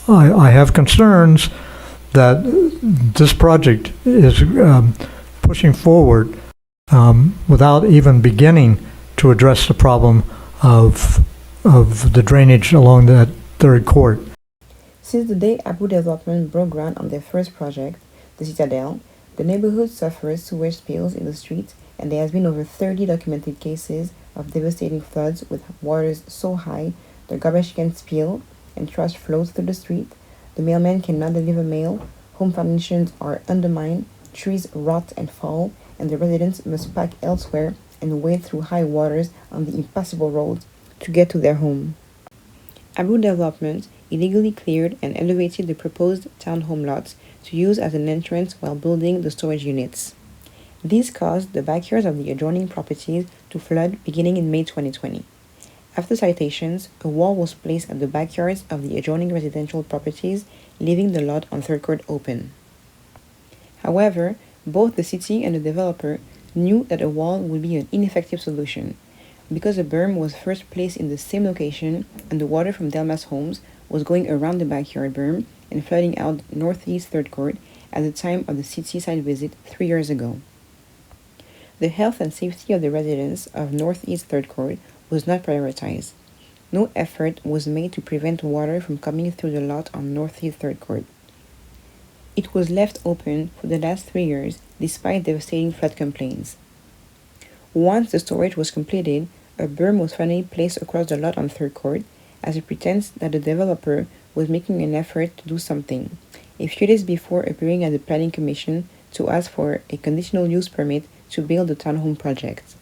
I have concerns that this project is pushing forward without even beginning to address the problem of the drainage along that third court. Since the day Abu Development broke ground on their first project, the Citadel, the neighborhood suffers sewage spills in the street, and there has been over 30 documented cases of devastating floods with waters so high the garbage can spill and trash flows through the street, the mailman cannot deliver mail, home foundations are undermined, trees rot and fall, and the residents must park elsewhere and wade through high waters on the impassable roads to get to their home. Abu Development illegally cleared and elevated the proposed townhome lots to use as an entrance while building the storage units. This caused the backyards of the adjoining properties to flood beginning in May 2020. After citations, a wall was placed at the backyards of the adjoining residential properties, leaving the lot on Third Court open. However, both the city and the developer knew that a wall would be an ineffective solution, because a berm was first placed in the same location and the water from Delmas homes was going around the backyard berm and flooding out Northeast Third Court at the time of the city site visit 3 years ago. The health and safety of the residents of Northeast Third Court was not prioritized. No effort was made to prevent water from coming through the lot on Northeast Third Court. It was left open for the last 3 years despite devastating flood complaints. Once the storage was completed, a berm was finally placed across the lot on Third Court as a pretense that the developer was making an effort to do something, a few days before appearing at the Planning Commission to ask for a conditional use permit to build the townhome project.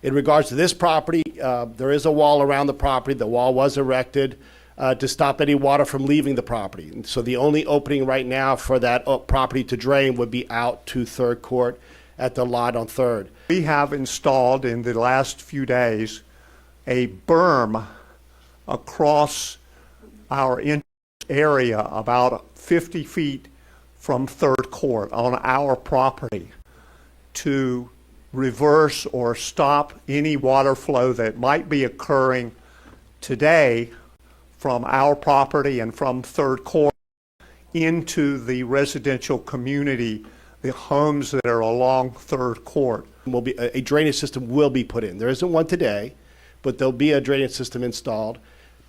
In regards to this property, there is a wall around the property. The wall was erected to stop any water from leaving the property. And so the only opening right now for that property to drain would be out to Third Court at the lot on Third. We have installed in the last few days a berm across our area about 50 feet from Third Court on our property to reverse or stop any water flow that might be occurring today from our property and from Third Court into the residential community, the homes that are along Third Court. A drainage system will be put in. There isn't one today, but there'll be a drainage system installed.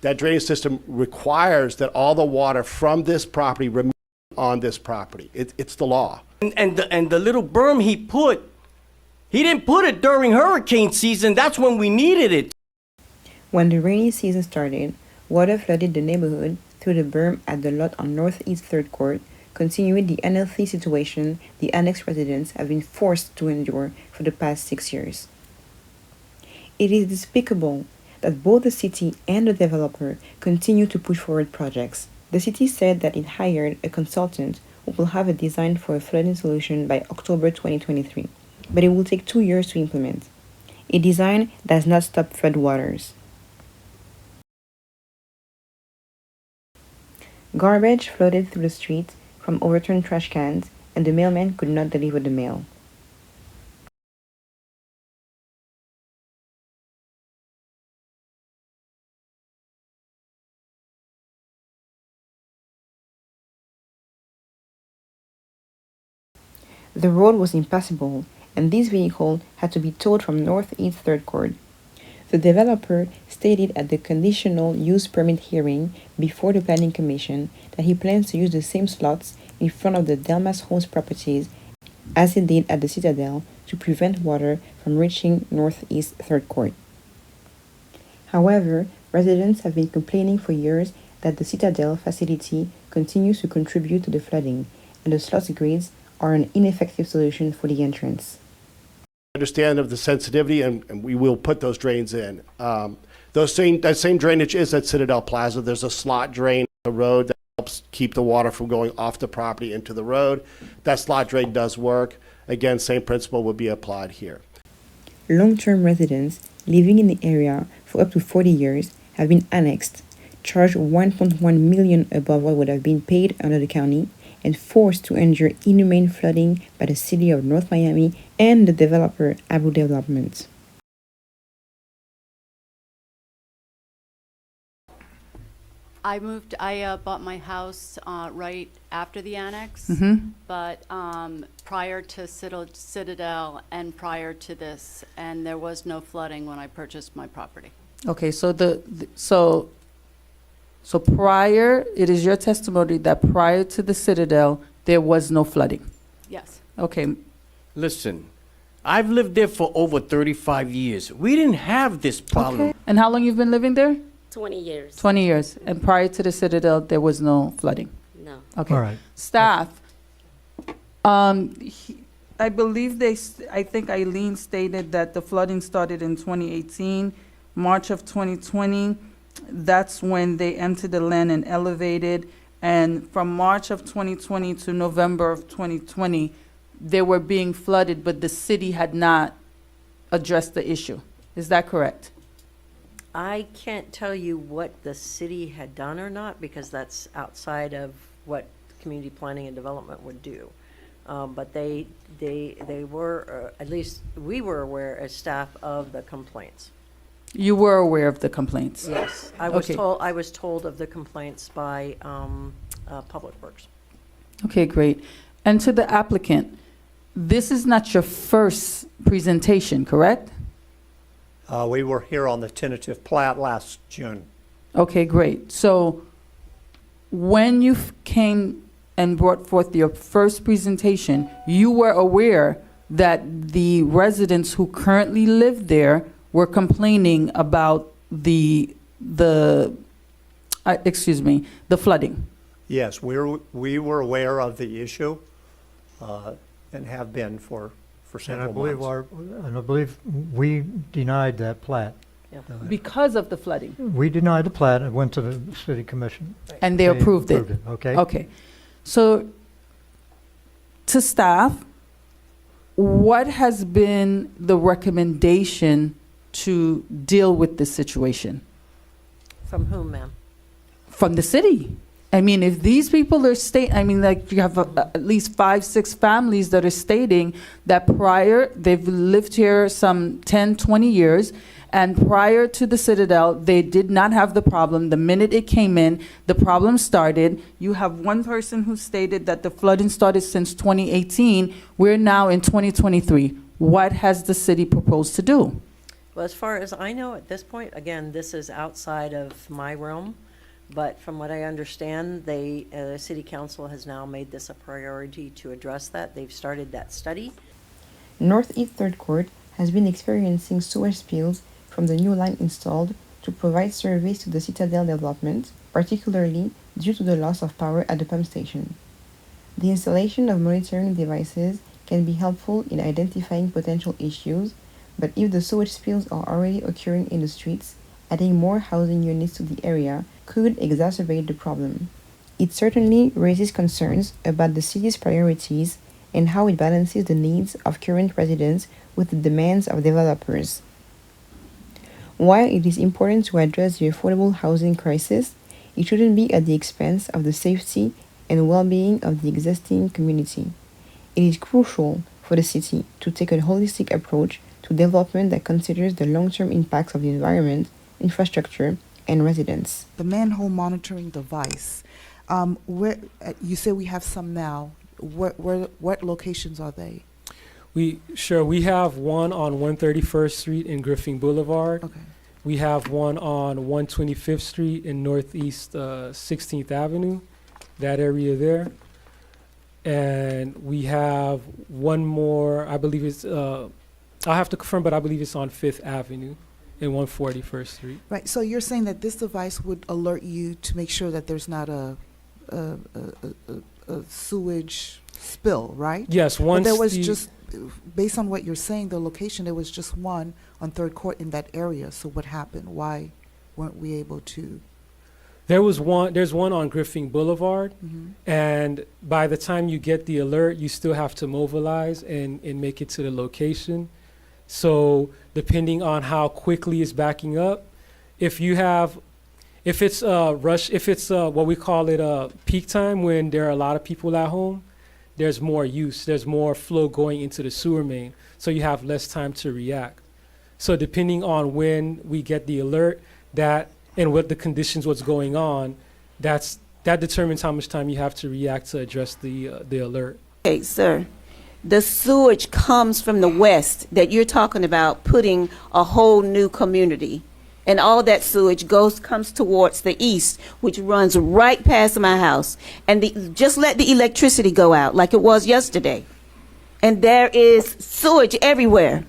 That drainage system requires that all the water from this property remain on this property. It's the law. And the little berm he didn't put it during hurricane season. That's when we needed it. When the rainy season started, water flooded the neighborhood through the berm at the lot on Northeast Third Court, continuing the unhealthy situation the annex residents have been forced to endure for the past 6 years. It is despicable that both the city and the developer continue to push forward projects. The city said that it hired a consultant who will have a design for a flooding solution by October 2023, but it will take 2 years to implement. A design does not stop floodwaters. Garbage floated through the street from overturned trash cans, and the mailman could not deliver the mail. The road was impassable, and this vehicle had to be towed from Northeast Third Court. The developer stated at the conditional use permit hearing before the Planning Commission that he plans to use the same slots in front of the Delmas Homes properties as he did at the Citadel to prevent water from reaching Northeast Third Court. However, residents have been complaining for years that the Citadel facility continues to contribute to the flooding, and the slot grids are an ineffective solution for the entrance. Understand of the sensitivity, and we will put those drains in. That same drainage is at Citadel Plaza. There's a slot drain on the road that helps keep the water from going off the property into the road. That slot drain does work. Again, same principle would be applied here. Long-term residents living in the area for up to 40 years have been annexed, charged $1.1 million above what would have been paid under the county, and forced to endure inhumane flooding by the city of North Miami and the developer Abu Development. I bought my house right after the annex, but prior to Citadel and prior to this, and there was no flooding when I purchased my property. Okay, so so prior, it is your testimony that prior to the Citadel, there was no flooding. Yes. Okay, Listen, I've lived there for over 35 years. We didn't have this problem. okay. And how long you've been living there? 20 years. 20 years. And prior to the Citadel, there was no flooding. No. Okay. All right. Staff, I believe I think Eileen stated that the flooding started in 2018, March of 2020. That's when they emptied the land and elevated. And from March of 2020 to November of 2020, they were being flooded, but the city had not addressed the issue. Is that correct? I can't tell you what the city had done or not, because that's outside of what community planning and development would do. But they were, at least we were aware as staff of the complaints. You were aware of the complaints? Yes, I Okay. was told of the complaints by Public Works. Okay, great. And to the applicant, this is not your first presentation, correct? We were here on the tentative plat last June. Okay, great. So when you came and brought forth your first presentation, you were aware that the residents who currently live there were complaining about the flooding. Yes, we were aware of the issue and have been for And I several believe months. I believe we denied that plat. Because of the flooding, We denied the plat. It went to the city commission. and they approved it. Okay? Okay. So to staff, what has been the recommendation to deal with this situation From whom, ma'am? from the city? I mean, if these people are like you have at least 5, 6 families that are stating that prior, they've lived here some 10, 20 years, and prior to the Citadel, they did not have the problem. The minute it came in, the problem started. You have one person who stated that the flooding started since 2018. We're now in 2023. What has the city proposed to do? Well, as far as I know at this point, again, this is outside of my realm, but from what I understand, the city council has now made this a priority to address that. They've started that study. Northeast Third Court has been experiencing sewage spills from the new line installed to provide service to the Citadel development, particularly due to the loss of power at the pump station. The installation of monitoring devices can be helpful in identifying potential issues, but if the sewage spills are already occurring in the streets, adding more housing units to the area could exacerbate the problem. It certainly raises concerns about the city's priorities and how it balances the needs of current residents with the demands of developers. While it is important to address the affordable housing crisis, it shouldn't be at the expense of the safety and well-being of the existing community. It is crucial for the city to take a holistic approach to development that considers the long-term impacts of the environment, infrastructure, and residents. The manhole monitoring device, where you say we have some now. What locations are they? We have one on 131st Street in Griffin Boulevard. Okay. We have one on 125th Street in Northeast 16th Avenue, that area there. And we have one more, I believe it's, I'll have to confirm, but I believe it's on 5th Avenue in 141st Street. Right. So you're saying that this device would alert you to make sure that there's not a sewage spill, right? Yes, But once there was the- just, based on what you're saying, the location, there was just one on Third Court in that area. So what happened? Why weren't we able to? there's one on Griffin Boulevard, and by the time you get the alert, you still have to mobilize and make it to the location. So depending on how quickly it's backing up, if it's what we call it peak time, when there are a lot of people at home, there's more flow going into the sewer main, so you have less time to react. So depending on when we get the alert, that and what the conditions, what's going on, that determines how much time you have to react to address the alert. Okay, sir. The sewage comes from the west that you're talking about putting a whole new community. And all that sewage comes towards the east, which runs right past my house. And just let the electricity go out like it was yesterday. And there is sewage everywhere.